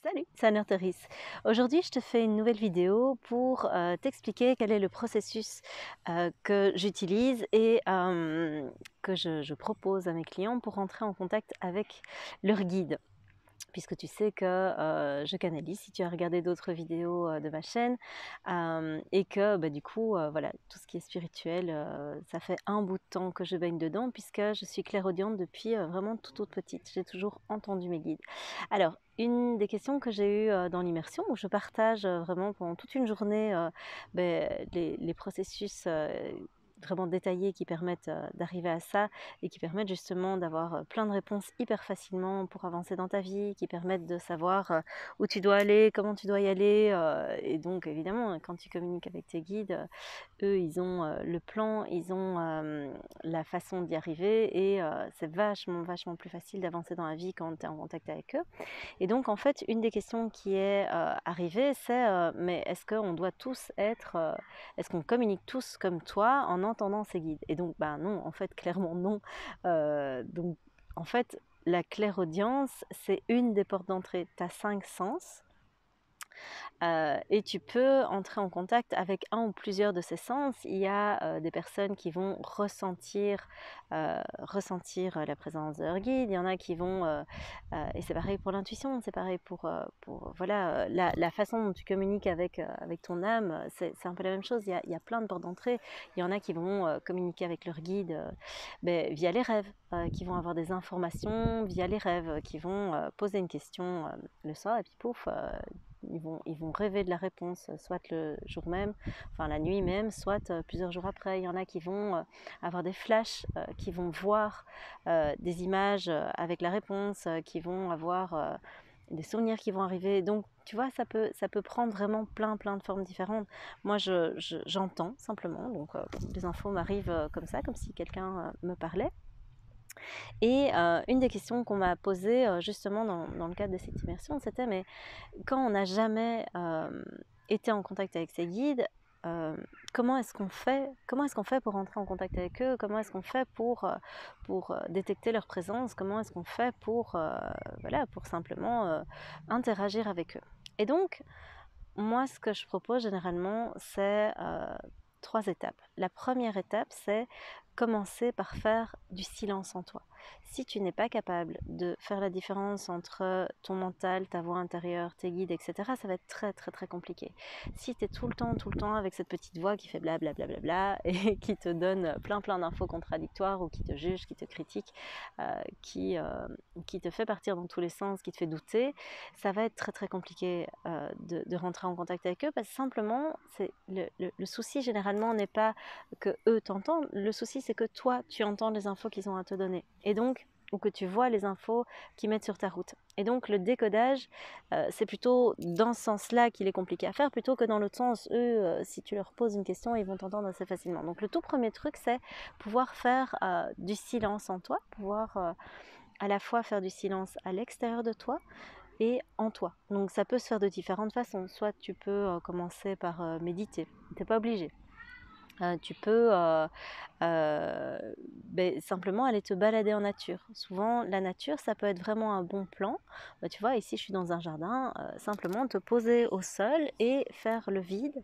Salut, c'est Anne-Therese. Aujourd'hui, je te fais une nouvelle vidéo pour t'expliquer quel est le processus que j'utilise et que je propose à mes clients pour rentrer en contact avec leur guide. Puisque tu sais que je canalise, si tu as regardé d'autres vidéos de ma chaîne, et que du coup, voilà, tout ce qui est spirituel, ça fait un bout de temps que je baigne dedans, puisque je suis clairaudiente depuis vraiment toute petite. J'ai toujours entendu mes guides. Alors, une des questions que j'ai eues dans l'immersion, où je partage vraiment pendant toute une journée les processus vraiment détaillés qui permettent d'arriver à ça et qui permettent justement d'avoir plein de réponses hyper facilement pour avancer dans ta vie, qui permettent de savoir où tu dois aller, comment tu dois y aller. Et donc évidemment, quand tu communiques avec tes guides, eux, ils ont le plan, ils ont la façon d'y arriver et c'est vachement plus facile d'avancer dans la vie quand tu es en contact avec eux. Et donc, en fait, une des questions qui est arrivée, c'est mais est-ce qu'on doit tous être, est-ce qu'on communique tous comme toi en entendant ces guides? Et donc, non, en fait, clairement non. Donc, en fait, la clairaudience, c'est une des portes d'entrée. Tu as 5 sens. Et tu peux entrer en contact avec un ou plusieurs de ces sens. Il y a des personnes qui vont ressentir la présence de leur guide. Il y en a qui vont, et c'est pareil pour l'intuition, c'est pareil pour voilà, la façon dont tu communiques avec ton âme, c'est un peu la même chose. Il y a plein de portes d'entrée. Il y en a qui vont communiquer avec leur guide via les rêves, qui vont avoir des informations via les rêves, qui vont poser une question le soir et puis pouf, ils vont rêver de la réponse, soit le jour même, enfin la nuit même, soit plusieurs jours après. Il y en a qui vont avoir des flashs, qui vont voir des images avec la réponse, qui vont avoir des souvenirs qui vont arriver. Donc, tu vois, ça peut prendre vraiment plein de formes différentes. Moi, j'entends simplement, donc les infos m'arrivent comme ça, comme si quelqu'un me parlait. Et une des questions qu'on m'a posées justement dans le cadre de cette immersion, c'était mais quand on n'a jamais été en contact avec ses guides, euh, comment est-ce qu'on fait pour rentrer en contact avec eux, comment est-ce qu'on fait pour détecter leur présence, comment est-ce qu'on fait pour, voilà, pour simplement interagir avec eux. Et donc, moi, ce que je propose généralement, c'est 3 étapes. La première étape, c'est commencer par faire du silence en toi. Si tu n'es pas capable de faire la différence entre ton mental, ta voix intérieure, tes guides, etc., ça va être très compliqué. Si tu es tout le temps avec cette petite voix qui fait blablabla et qui te donne plein d'infos contradictoires ou qui te juge, qui te critique, euh, qui, euh, qui te fait partir dans tous les sens, qui te fait douter, ça va être très compliqué de rentrer en contact avec eux parce que simplement, le souci généralement n'est pas que eux t'entendent, le souci c'est que toi tu entends les infos qu'ils ont à te donner et donc ou que tu vois les infos qu'ils mettent sur ta route. Et donc le décodage, c'est plutôt dans ce sens-là qu'il est compliqué à faire plutôt que dans l'autre sens. Eux, si tu leur poses une question, ils vont t'entendre assez facilement. Donc le tout premier truc, c'est pouvoir faire du silence en toi, pouvoir à la fois faire du silence à l'extérieur de toi et en toi. Donc ça peut se faire de différentes façons. Soit tu peux commencer par méditer, tu n'es pas obligé. Tu peux simplement aller te balader en nature. Souvent, la nature, ça peut être vraiment un bon plan. Tu vois, ici, je suis dans un jardin. Simplement te poser au sol et faire le vide,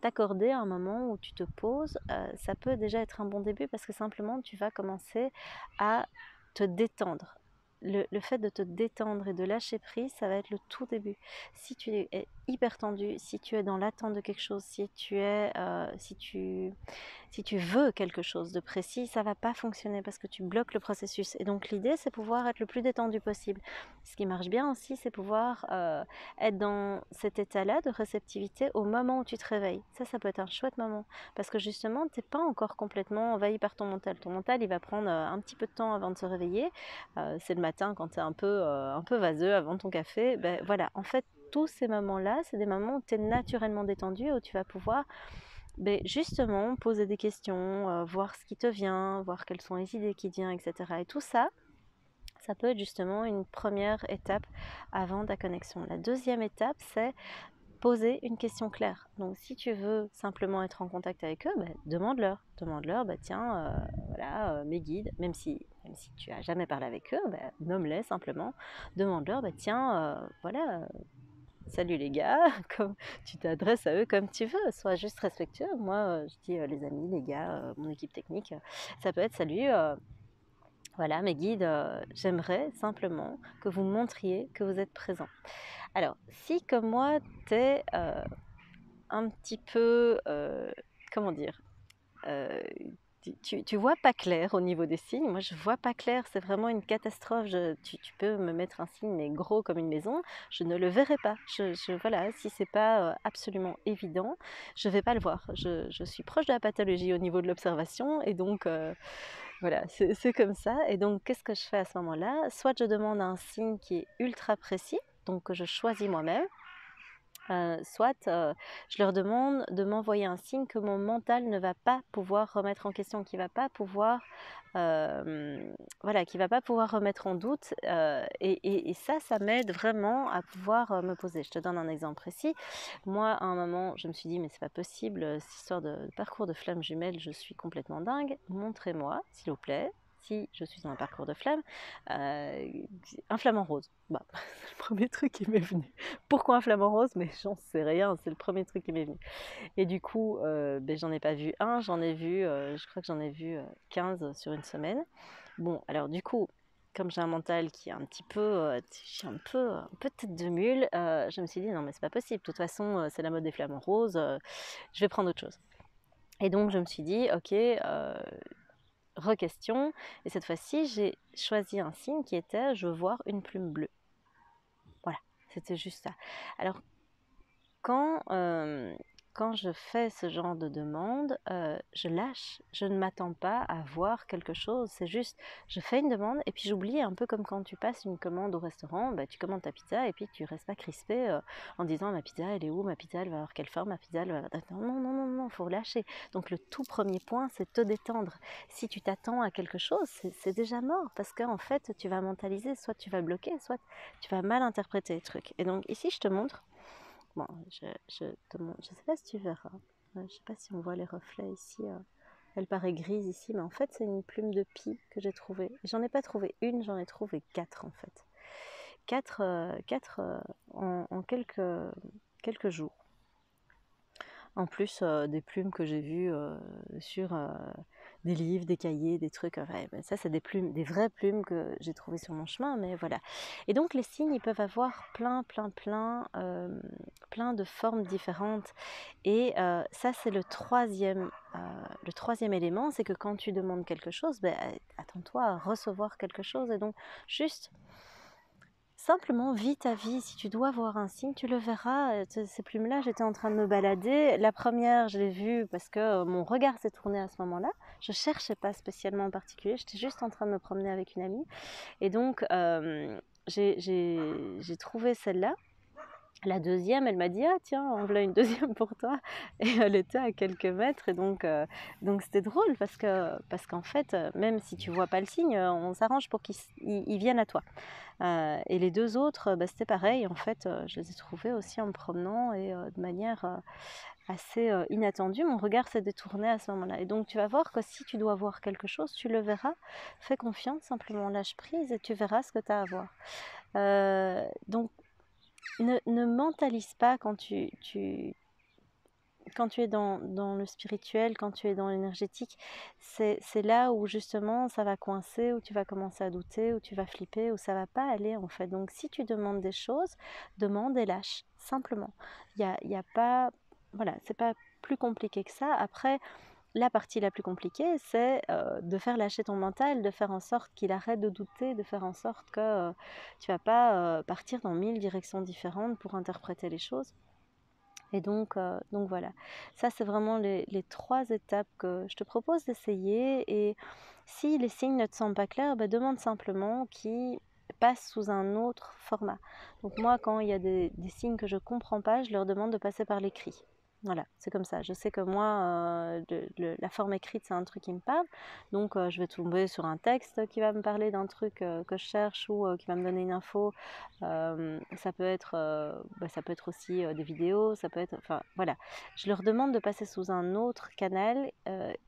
t'accorder un moment où tu te poses, ça peut déjà être un bon début parce que simplement, tu vas commencer à te détendre. Le fait de te détendre et de lâcher prise, ça va être le tout début. Si tu es hyper tendu, si tu es dans l'attente de quelque chose, si tu veux quelque chose de précis, ça va pas fonctionner parce que tu bloques le processus. Et donc l'idée, c'est pouvoir être le plus détendu possible. Ce qui marche bien aussi, c'est pouvoir être dans cet état-là de réceptivité au moment où tu te réveilles. Ça peut être un chouette moment parce que justement, tu n'es pas encore complètement envahi par ton mental. Ton mental, il va prendre un petit peu de temps avant de se réveiller. C'est le matin quand tu es un peu vaseux avant ton café. Voilà, en fait, tous ces moments-là, c'est des moments où tu es naturellement détendu, où tu vas pouvoir justement poser des questions, voir ce qui te vient, voir quelles sont les idées qui te viennent, etc. Et tout ça, ça peut être justement une première étape avant ta connexion. La deuxième étape, c'est poser une question claire. Donc si tu veux simplement être en contact avec eux, demande-leur. Demande-leur, tiens, voilà, mes guides, même si tu n'as jamais parlé avec eux, nomme-les simplement. Demande-leur, tiens, voilà, salut les gars, comme tu t'adresses à eux comme tu veux, sois juste respectueux. Moi, je dis les amis, les gars, mon équipe technique, ça peut être salut. Voilà, mes guides, j'aimerais simplement que vous montriez que vous êtes présent. Alors, si comme moi, tu es un petit peu, comment dire, euh, tu vois pas clair au niveau des signes. Moi, je vois pas clair, c'est vraiment une catastrophe. Tu peux me mettre un signe, mais gros comme une maison, je ne le verrai pas. Voilà, si c'est pas absolument évident, je vais pas le voir. Je suis proche de la pathologie au niveau de l'observation, et donc voilà, c'est comme ça. Et donc, qu'est-ce que je fais à ce moment-là? Soit je demande un signe qui est ultra précis, donc que je choisis moi-même, soit je leur demande de m'envoyer un signe que mon mental ne va pas pouvoir remettre en question, qui va pas pouvoir, voilà, qui va pas pouvoir remettre en doute. Et ça m'aide vraiment à pouvoir me poser. Je te donne un exemple précis. Moi, à un moment, je me suis dit, mais c'est pas possible, cette histoire de parcours de flammes jumelles, je suis complètement dingue. Montrez-moi, s'il vous plaît, si je suis dans un parcours de flammes, un flamant rose. C'est le premier truc qui m'est venu. Pourquoi un flamant rose? Mais j'en sais rien, c'est le premier truc qui m'est venu. Et du coup, j'en ai pas vu un, j'en ai vu, je crois que j'en ai vu 15 sur une semaine. Bon, alors du coup, comme j'ai un mental qui est un petit peu, je suis un peu tête de mule, je me suis dit non mais c'est pas possible, de toute façon c'est la mode des flamants roses, je vais prendre autre chose. Et donc je me suis dit ok, re-question, et cette fois-ci j'ai choisi un signe qui était je veux voir une plume bleue. Voilà, c'était juste ça. Alors quand je fais ce genre de demande, je lâche, je ne m'attends pas à voir quelque chose, c'est juste, je fais une demande et puis j'oublie, un peu comme quand tu passes une commande au restaurant, tu commandes ta pizza et puis tu restes pas crispé en disant ma pizza elle est où, ma pizza elle va avoir quelle forme, ma pizza elle va... Non, faut relâcher. Donc le tout premier point c'est te détendre. Si tu t'attends à quelque chose, c'est déjà mort parce qu'en fait tu vas mentaliser, soit tu vas bloquer, soit tu vas mal interpréter les trucs. Et donc ici je te montre. Bon, je te montre, je sais pas si tu verras. Je sais pas si on voit les reflets ici. Elle paraît grise ici, mais en fait c'est une plume de pie que j'ai trouvée. J'en ai pas trouvé une, j'en ai trouvé 4 en fait. 4 en quelques jours. En plus des plumes que j'ai vues sur des livres, des cahiers, des trucs. Ça, c'est des plumes, des vraies plumes que j'ai trouvées sur mon chemin, mais voilà. Et donc, les signes, ils peuvent avoir plein de formes différentes. Et ça, c'est le troisième élément, c'est que quand tu demandes quelque chose, attends-toi à recevoir quelque chose. Et donc, juste... simplement, vis ta vie. Si tu dois voir un signe, tu le verras. Ces plumes-là, j'étais en train de me balader. La première, je l'ai vue parce que mon regard s'est tourné à ce moment-là. Je cherchais pas spécialement en particulier. J'étais juste en train de me promener avec une amie. Et donc, j'ai trouvé celle-là. La deuxième, elle m'a dit ah tiens, en voilà une deuxième pour toi, et elle était à quelques mètres, et donc c'était drôle parce qu'en fait même si tu vois pas le signe, on s'arrange pour qu'ils viennent à toi. Et les deux autres, c'était pareil en fait, je les ai trouvés aussi en me promenant, et de manière assez inattendue, mon regard s'est détourné à ce moment-là. Et donc tu vas voir que si tu dois voir quelque chose, tu le verras. Fais confiance, simplement lâche prise et tu verras ce que tu as à voir. Donc ne mentalise pas quand tu es dans le spirituel, quand tu es dans l'énergétique. C'est là où justement ça va coincer, où tu vas commencer à douter, où tu vas flipper, où ça va pas aller en fait. Donc si tu demandes des choses, demande et lâche, simplement. Y a pas, voilà, c'est pas plus compliqué que ça. Après, la partie la plus compliquée, c'est de faire lâcher ton mental, de faire en sorte qu'il arrête de douter, de faire en sorte que tu vas pas partir dans 1000 directions différentes pour interpréter les choses. Et donc voilà, ça c'est vraiment les 3 étapes que je te propose d'essayer. Et si les signes ne te semblent pas clairs, demande simplement qu'ils passent sous un autre format. Donc moi, quand il y a des signes que je ne comprends pas, je leur demande de passer par l'écrit. Voilà, c'est comme ça. Je sais que moi, la forme écrite, c'est un truc qui me parle. Donc, je vais tomber sur un texte qui va me parler d'un truc que je cherche ou qui va me donner une info. Ça peut être aussi des vidéos, ça peut être... Enfin, voilà. Je leur demande de passer sous un autre canal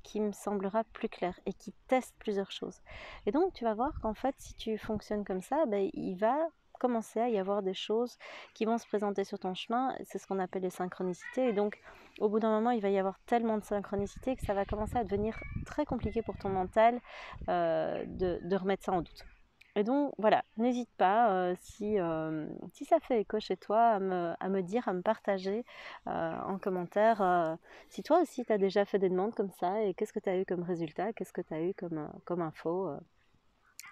qui me semblera plus clair et qui teste plusieurs choses. Et donc, tu vas voir qu'en fait, si tu fonctionnes comme ça, ben, il va commencer à y avoir des choses qui vont se présenter sur ton chemin. C'est ce qu'on appelle les synchronicités. Et donc, au bout d'un moment, il va y avoir tellement de synchronicité que ça va commencer à devenir très compliqué pour ton mental de remettre ça en doute. Et donc voilà, n'hésite pas, si ça fait écho chez toi, à me dire, à me partager en commentaire si toi aussi tu as déjà fait des demandes comme ça et qu'est-ce que tu as eu comme résultat, qu'est-ce que tu as eu comme info,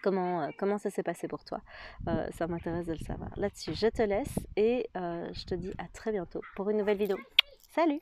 comment ça s'est passé pour toi. Ça m'intéresse de le savoir. Là-dessus, je te laisse et je te dis à très bientôt pour une nouvelle vidéo. Salut!